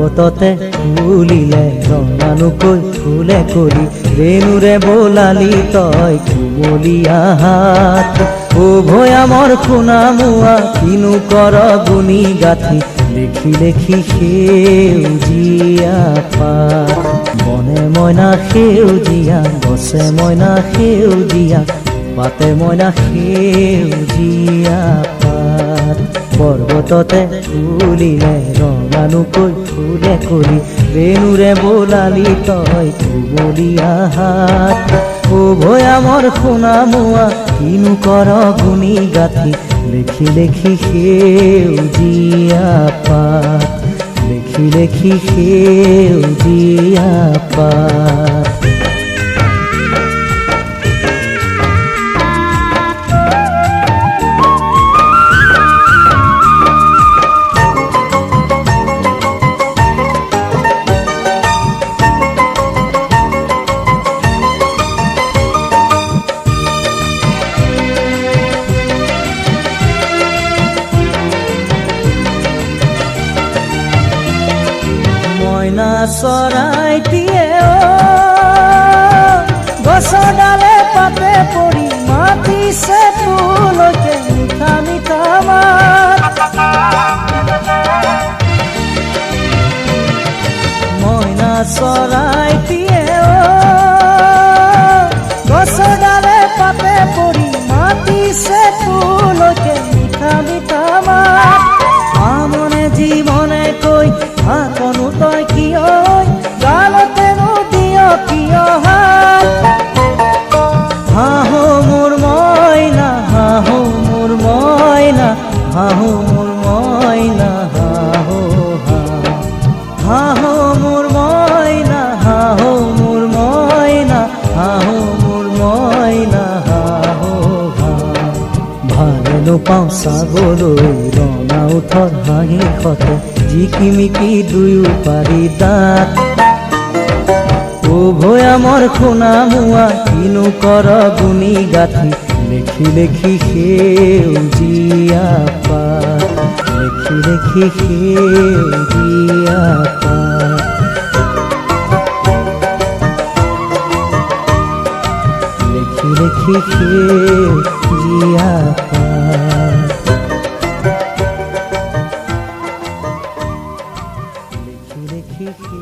পৰ্বততে ফুলিলে ৰঙানুকৈ ফুলে কৰি ৰেণুৰে বোলালি তই কুমলীয়া হাত ও ভৈয়ামৰ সোণামুৱা কিনো কৰ গুণি গাঁঠি লেখি লেখি সেউজীয়া পাত বনে মইনা সেউজীয়া গছে মইনা সেউজীয়া পাতে মইনা সেউজীয়া পাত পৰ্বততে ফুলিলে ৰঙানুকৈ ফুলে কৰি ৰেণুৰে বোলালি তই কুমলীয়া হাত ও ভৈয়ামৰ সোণামুৱা কিনো কৰ গুণি গাঁঠি লেখি লেখি সেউজীয়া পাত লেখি লেখি সেউজীয়া পাত মইনা চৰাইটিয়ে গছৰ ডালে পাতে পৰি মাতিছে তোলৈকে মিঠা মিঠা মাত মইনা চৰাইটিয়ে গছৰ ডালে পাতে পৰি মাতিছে তোলৈকে মিঠা মিঠা মাত আমনে জীৱনে কৈ হাতনো তই কিয় গালতেনো দিয় কিয় হাহো মোৰ মইনা হাহো মোৰ মইনা হাহো মোৰ মইনা হাহো হাহো মোৰ মইনা হাহো মোৰ মইনা হাহো মোৰ মইনা হাহো ভালে নোপাওঁ চাবলৈ ৰঙা উঠৰ হাঁহি সতে জিকিমিকি দুয়ো পাৰি দাঁত ও ভৈয়ামৰ সোণামুৱা কিনো কৰ গুণি গাঁঠি লেখি লেখি সেউজীয়া পাত লেখি লেখি সেউজীয়া পাত লেখি লেখি সেউজীয়া পাত লেখি লেখি